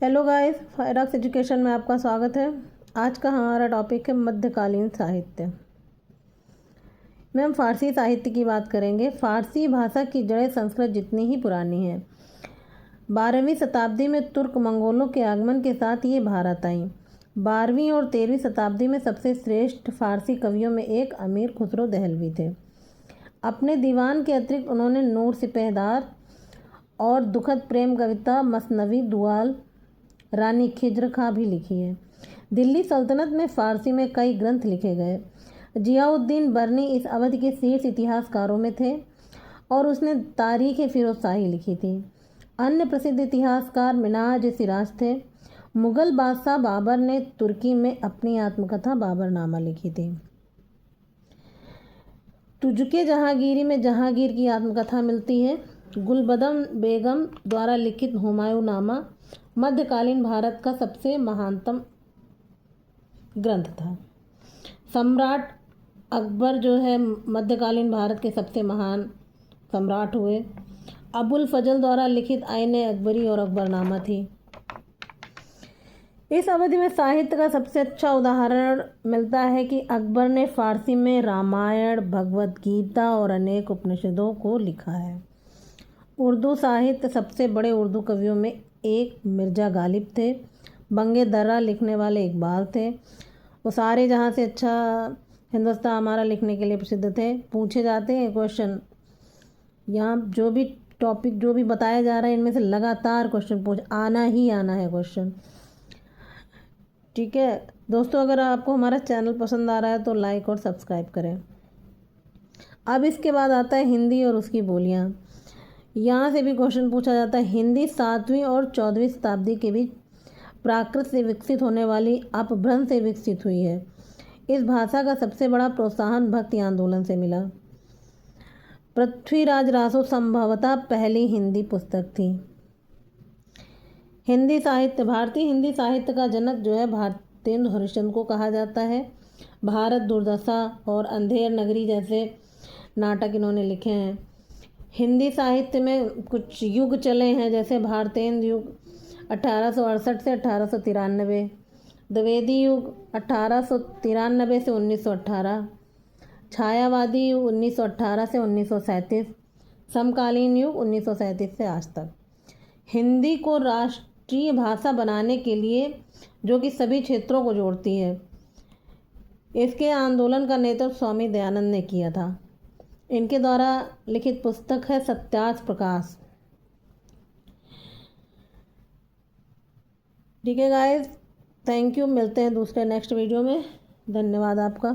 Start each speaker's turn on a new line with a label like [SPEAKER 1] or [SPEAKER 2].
[SPEAKER 1] Hello guys, फायरक्स education में आपका स्वागत है। आज का हमारा टॉपिक है मध्यकालीन साहित्य में हम फ़ारसी साहित्य की बात करेंगे। फ़ारसी भाषा की जड़ें संस्कृत जितनी ही पुरानी हैं। 12वीं शताब्दी में तुर्क मंगोलों के आगमन के साथ ये भारत आईं। 12वीं और 13वीं शताब्दी में सबसे श्रेष्ठ फ़ारसी कवियों में एक अमीर खुसरो दहलवी थे। अपने दीवान के अतिरिक्त उन्होंने नूर सिपहदार और दुखद प्रेम कविता मसनवी दुआल रानी खिज्र खां भी लिखी है। दिल्ली सल्तनत में फ़ारसी में कई ग्रंथ लिखे गए। जियाउद्दीन बर्नी इस अवधि के शीर्ष इतिहासकारों में थे और उसने तारीख़ फ़िरोज़शाही लिखी थी। अन्य प्रसिद्ध इतिहासकार मिन्हाज सिराज थे। मुग़ल बादशाह बाबर ने तुर्की में अपनी आत्मकथा बाबरनामा लिखी थी। तुजुके जहांगीरी में जहांगीर की आत्मकथा मिलती है। गुलबदन बेगम द्वारा लिखित हुमायूं नामा मध्यकालीन भारत का सबसे महानतम ग्रंथ था। सम्राट अकबर जो है मध्यकालीन भारत के सबसे महान सम्राट हुए। अबुल फजल द्वारा लिखित आईने अकबरी और अकबरनामा थी। इस अवधि में साहित्य का सबसे अच्छा उदाहरण मिलता है कि अकबर ने फ़ारसी में रामायण, भगवत गीता और अनेक उपनिषदों को लिखा है। उर्दू साहित्य सबसे बड़े उर्दू कवियों में एक मिर्ज़ा गालिब थे। बंगे दर्रा लिखने वाले इकबाल थे। वो सारे जहाँ से अच्छा हिंदुस्तान हमारा लिखने के लिए प्रसिद्ध थे। पूछे जाते हैं क्वेश्चन, यहाँ जो भी टॉपिक जो भी बताया जा रहा है इनमें से लगातार क्वेश्चन आना ही आना है क्वेश्चन। ठीक है दोस्तों, अगर आपको हमारा चैनल पसंद आ रहा है तो लाइक और सब्सक्राइब करें। अब इसके बाद आता है हिंदी और उसकी बोलियाँ। यहाँ से भी क्वेश्चन पूछा जाता है। हिंदी 7वीं और 14वीं शताब्दी के बीच प्राकृत से विकसित होने वाली अपभ्रंश से विकसित हुई है। इस भाषा का सबसे बड़ा प्रोत्साहन भक्ति आंदोलन से मिला। पृथ्वीराज रासो संभवतः पहली हिंदी पुस्तक थी। हिंदी साहित्य, भारतीय हिंदी साहित्य का जनक जो है भारतेंदु हरिश्चंद्र को कहा जाता है। भारत दुर्दशा और अंधेर नगरी जैसे नाटक इन्होंने लिखे हैं। हिंदी साहित्य में कुछ युग चले हैं, जैसे भारतेंदु युग 1868 से 1893, द्विवेदी युग 1893 से 1918, छायावादी युग 1918 से 1937, समकालीन युग 1937 से आज तक। हिंदी को राष्ट्रीय भाषा बनाने के लिए जो कि सभी क्षेत्रों को जोड़ती है, इसके आंदोलन का नेतृत्व स्वामी दयानंद ने किया था। इनके द्वारा लिखित पुस्तक है सत्यार्थ प्रकाश। ठीक है गाइस, थैंक यू। मिलते हैं दूसरे नेक्स्ट वीडियो में। धन्यवाद आपका।